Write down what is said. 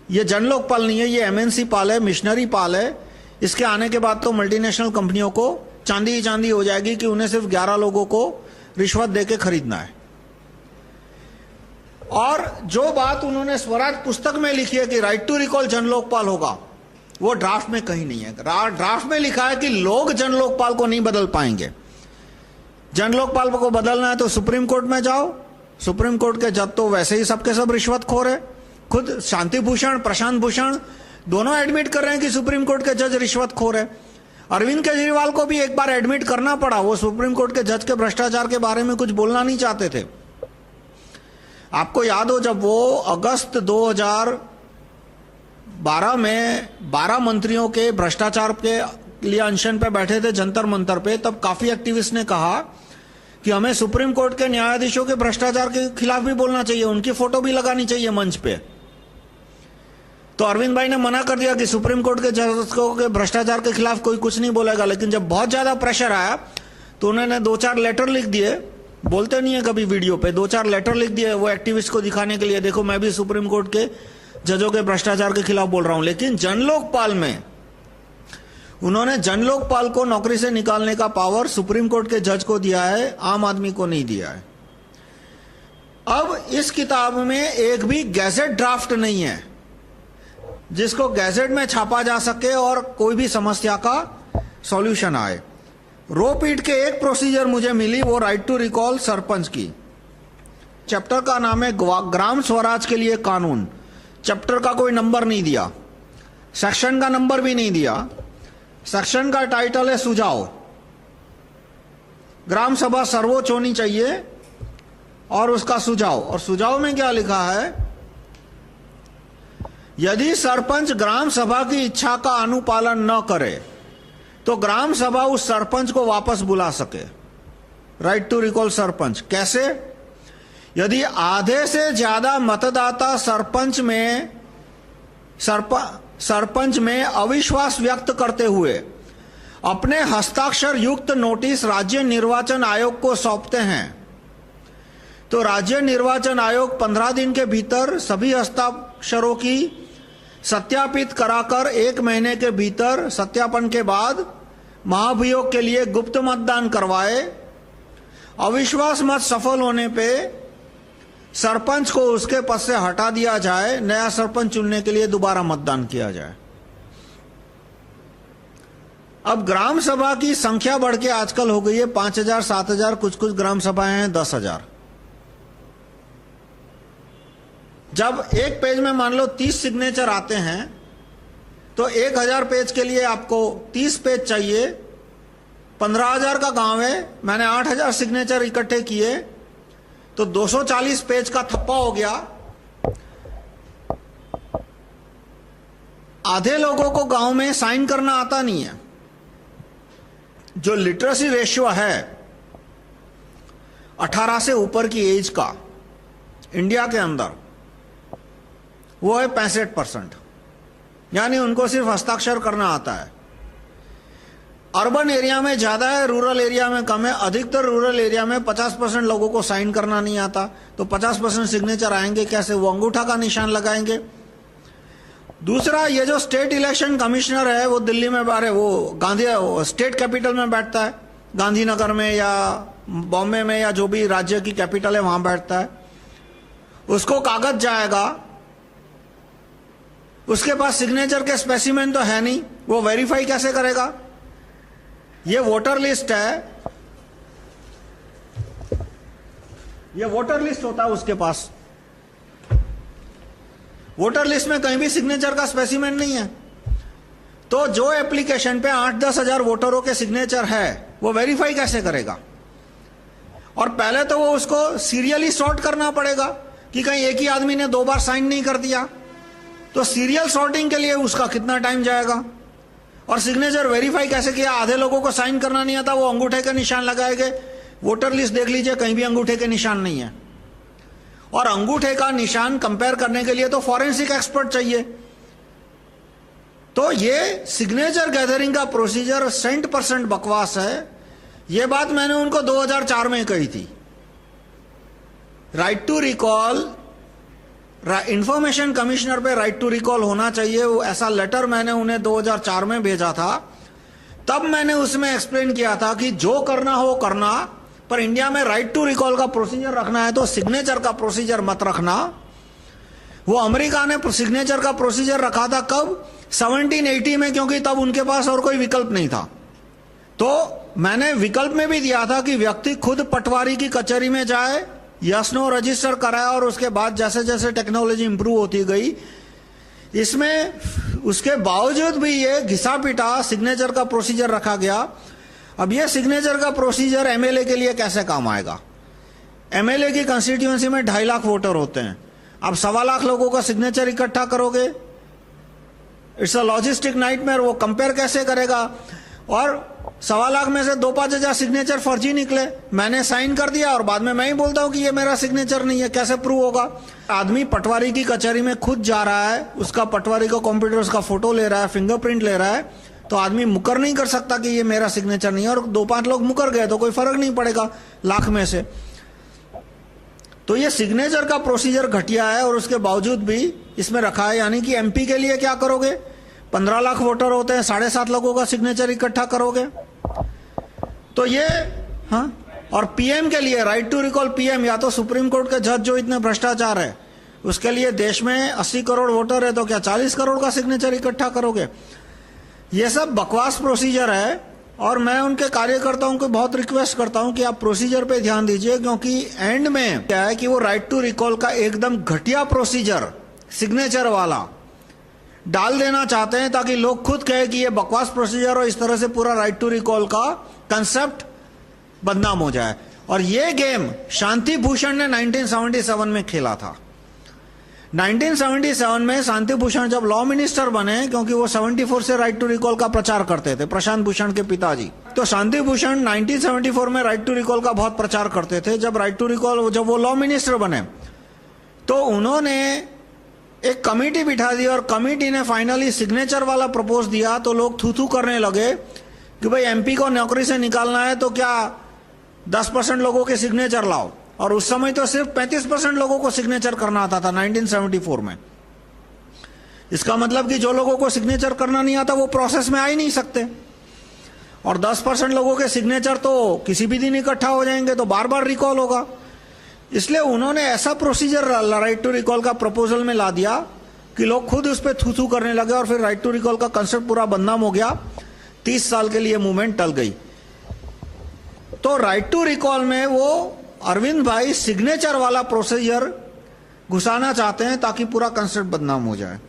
ये जन लोकपाल नहीं है, ये एमएनसी पाल है, मिशनरी पाल है। इसके आने के बाद तो मल्टीनेशनल कंपनियों को चांदी ही चांदी हो जाएगी कि उन्हें सिर्फ 11 लोगों को रिश्वत देके खरीदना है। और जो बात उन्होंने स्वराज पुस्तक में लिखी है कि राइट टू रिकॉल जन लोकपाल होगा, वो ड्राफ्ट में कहीं नहीं है। ड्राफ्ट में लिखा है कि लोग जन लोकपाल को नहीं बदल पाएंगे। जन लोकपाल को बदलना है तो सुप्रीम कोर्ट में जाओ। सुप्रीम कोर्ट के जज तो वैसे ही सबके सब रिश्वतखोर है। खुद शांति भूषण, प्रशांत भूषण दोनों एडमिट कर रहे हैं कि सुप्रीम कोर्ट के जज रिश्वतखोर है। अरविंद केजरीवाल को भी एक बार एडमिट करना पड़ा, वो सुप्रीम कोर्ट के जज के भ्रष्टाचार के बारे में कुछ बोलना नहीं चाहते थे। आपको याद हो जब वो अगस्त 2012 में 12 मंत्रियों के भ्रष्टाचार के लिए अनशन पे बैठे थे जंतर मंतर पे, तब काफी एक्टिविस्ट ने कहा कि हमें सुप्रीम कोर्ट के न्यायाधीशों के भ्रष्टाचार के खिलाफ भी बोलना चाहिए, उनकी फोटो भी लगानी चाहिए मंच पे। तो अरविंद भाई ने मना कर दिया कि सुप्रीम कोर्ट के जज के भ्रष्टाचार के खिलाफ कोई कुछ नहीं बोलेगा। लेकिन जब बहुत ज्यादा प्रेशर आया तो उन्होंने 2-4 लेटर लिख दिए, बोलते नहीं है कभी वीडियो पे, 2-4 लेटर लिख दिए वो एक्टिविस्ट को दिखाने के लिए, देखो मैं भी सुप्रीम कोर्ट के जजों के भ्रष्टाचार के खिलाफ बोल रहा हूं। लेकिन जन लोकपाल में उन्होंने जन लोकपाल को नौकरी से निकालने का पावर सुप्रीम कोर्ट के जज को दिया है, आम आदमी को नहीं दिया है। अब इस किताब में एक भी गैजेट ड्राफ्ट नहीं है जिसको गैजेट में छापा जा सके और कोई भी समस्या का सॉल्यूशन आए। रो पीट के एक प्रोसीजर मुझे मिली, वो राइट टू रिकॉल सरपंच की। चैप्टर का नाम है ग्राम स्वराज के लिए कानून। चैप्टर का कोई नंबर नहीं दिया, सेक्शन का नंबर भी नहीं दिया। सेक्शन का टाइटल है सुझाव। ग्राम सभा सर्वोच्च होनी चाहिए और उसका सुझाव। और सुझाव में क्या लिखा है, यदि सरपंच ग्राम सभा की इच्छा का अनुपालन न करे तो ग्राम सभा उस सरपंच को वापस बुला सके। राइट टू रिकॉल सरपंच कैसे, यदि आधे से ज्यादा मतदाता सरपंच में अविश्वास व्यक्त करते हुए अपने हस्ताक्षर युक्त नोटिस राज्य निर्वाचन आयोग को सौंपते हैं तो राज्य निर्वाचन आयोग 15 दिन के भीतर सभी हस्ताक्षरों की सत्यापित कराकर 1 महीने के भीतर सत्यापन के बाद महाभियोग के लिए गुप्त मतदान करवाए। अविश्वास मत सफल होने पे सरपंच को उसके पद से हटा दिया जाए, नया सरपंच चुनने के लिए दोबारा मतदान किया जाए। अब ग्राम सभा की संख्या बढ़ के आजकल हो गई है 5000, 7000, कुछ ग्राम सभाएं हैं 10,000। जब एक पेज में मान लो 30 सिग्नेचर आते हैं तो 1000 पेज के लिए आपको 30 पेज चाहिए। 15,000 का गांव है, मैंने 8,000 सिग्नेचर इकट्ठे किए तो 240 पेज का थप्पा हो गया। आधे लोगों को गांव में साइन करना आता नहीं है। जो लिटरेसी रेशियो है 18 से ऊपर की एज का इंडिया के अंदर, वो है 65%, यानी उनको सिर्फ हस्ताक्षर करना आता है। अर्बन एरिया में ज्यादा है, रूरल एरिया में कम है। अधिकतर रूरल एरिया में 50% लोगों को साइन करना नहीं आता, तो 50% सिग्नेचर आएंगे कैसे, वो अंगूठा का निशान लगाएंगे। दूसरा, ये जो स्टेट इलेक्शन कमिश्नर है वो दिल्ली में, वो गांधी स्टेट कैपिटल में बैठता है, गांधीनगर में या बॉम्बे में या जो भी राज्य की कैपिटल है वहां बैठता है। उसको कागज जाएगा, उसके पास सिग्नेचर के स्पेसिमेन तो है नहीं, वो वेरीफाई कैसे करेगा। ये वोटर लिस्ट है, ये वोटर लिस्ट होता है उसके पास। वोटर लिस्ट में कहीं भी सिग्नेचर का स्पेसिमेन नहीं है, तो जो एप्लीकेशन पे 8-10 हजार वोटरों के सिग्नेचर है वो वेरीफाई कैसे करेगा। और पहले तो वो उसको सीरियली सॉर्ट करना पड़ेगा कि कहीं एक ही आदमी ने 2 बार साइन नहीं कर दिया, तो सीरियल सॉर्टिंग के लिए उसका कितना टाइम जाएगा। और सिग्नेचर वेरीफाई कैसे किया, आधे लोगों को साइन करना नहीं आता, वो अंगूठे के निशान लगाएंगे। वोटर लिस्ट देख लीजिए, कहीं भी अंगूठे के निशान नहीं है। और अंगूठे का निशान कंपेयर करने के लिए तो फॉरेंसिक एक्सपर्ट चाहिए। तो ये सिग्नेचर गैदरिंग का प्रोसीजर 100% बकवास है। ये बात मैंने उनको 2004 में कही थी। Right to recall information commissioner पे राइट टू रिकॉल होना चाहिए, वो ऐसा लेटर मैंने उन्हें 2004 में भेजा था। तब मैंने उसमें एक्सप्लेन किया था कि जो करना हो करना, पर इंडिया में राइट टू रिकॉल का प्रोसीजर रखना है तो सिग्नेचर का प्रोसीजर मत रखना। वो अमेरिका ने सिग्नेचर का प्रोसीजर रखा था कब? 1780 में, क्योंकि तब उनके पास और कोई विकल्प नहीं था। तो मैंने विकल्प में भी दिया था कि व्यक्ति खुद पटवारी की कचहरी में जाए, यस नो रजिस्टर कराए, और उसके बाद जैसे जैसे टेक्नोलॉजी इंप्रूव होती गई, इसमें उसके बावजूद भी ये घिसा पिटा सिग्नेचर का प्रोसीजर रखा गया। अब ये सिग्नेचर का प्रोसीजर एमएलए के लिए कैसे काम आएगा? एमएलए की कंस्टिट्यूएंसी में 2.5 लाख वोटर होते हैं। अब 1.25 लाख लोगों का सिग्नेचर इकट्ठा करोगे, इट्स अ लॉजिस्टिक नाइटमेयर। वो कंपेयर कैसे करेगा? और 1.25 लाख में से 2-5 हजार सिग्नेचर फर्जी निकले, मैंने साइन कर दिया और बाद में मैं ही बोलता हूं कि ये मेरा सिग्नेचर नहीं है, कैसे प्रूव होगा? आदमी पटवारी की कचहरी में खुद जा रहा है, उसका पटवारी का कंप्यूटर उसका फोटो ले रहा है, फिंगरप्रिंट ले रहा है, तो आदमी मुकर नहीं कर सकता कि ये मेरा सिग्नेचर नहीं है। और 2-5 लोग मुकर गए तो कोई फर्क नहीं पड़ेगा लाख में से। तो ये सिग्नेचर का प्रोसीजर घटिया है और उसके बावजूद भी इसमें रखा है। यानी कि एमपी के लिए क्या करोगे? 15 लाख वोटर होते हैं, 7.5 लोगों का सिग्नेचर इकट्ठा करोगे तो ये, हाँ। और पीएम के लिए राइट टू रिकॉल, पीएम या तो सुप्रीम कोर्ट के जज जो इतने भ्रष्टाचार है, उसके लिए देश में 80 करोड़ वोटर है तो क्या 40 करोड़ का सिग्नेचर इकट्ठा करोगे? ये सब बकवास प्रोसीजर है। और मैं उनके कार्यकर्ताओं को बहुत रिक्वेस्ट करता हूं कि आप प्रोसीजर पे ध्यान दीजिए, क्योंकि एंड में क्या है कि वो राइट टू रिकॉल का एकदम घटिया प्रोसीजर सिग्नेचर वाला डाल देना चाहते हैं ताकि लोग खुद कहे कि ये बकवास प्रोसीजर, और इस तरह से पूरा राइट टू रिकॉल का कंसेप्ट बदनाम हो जाए। और ये गेम शांति भूषण ने 1977 में खेला था। 1977 में शांति भूषण जब लॉ मिनिस्टर बने, क्योंकि वो 74 से राइट टू रिकॉल का प्रचार करते थे, प्रशांत भूषण के पिताजी, तो शांति भूषण 1974 में राइट टू रिकॉल का बहुत प्रचार करते थे। जब राइट टू रिकॉल, जब वो लॉ मिनिस्टर बने तो उन्होंने एक कमेटी बिठा दी और कमेटी ने फाइनली सिग्नेचर वाला प्रपोज दिया। तो लोग थू थू करने लगे कि भाई एमपी को नौकरी से निकालना है तो क्या 10% लोगों के सिग्नेचर लाओ। और उस समय तो सिर्फ 35% लोगों को सिग्नेचर करना आता था 1974 में। इसका मतलब कि जो लोगों को सिग्नेचर करना नहीं आता वो प्रोसेस में आ ही नहीं सकते। और 10% लोगों के सिग्नेचर तो किसी भी दिन इकट्ठा हो जाएंगे तो बार बार रिकॉल होगा। इसलिए उन्होंने ऐसा प्रोसीजर राइट टू रिकॉल का प्रपोजल में ला दिया कि लोग खुद उस पर थू थू करने लगे और फिर राइट टू रिकॉल का कंसेप्ट पूरा बदनाम हो गया। 30 साल के लिए मूवमेंट टल गई। तो राइट टू रिकॉल में वो अरविंद भाई सिग्नेचर वाला प्रोसीजर घुसाना चाहते हैं ताकि पूरा कंसेप्ट बदनाम हो जाए।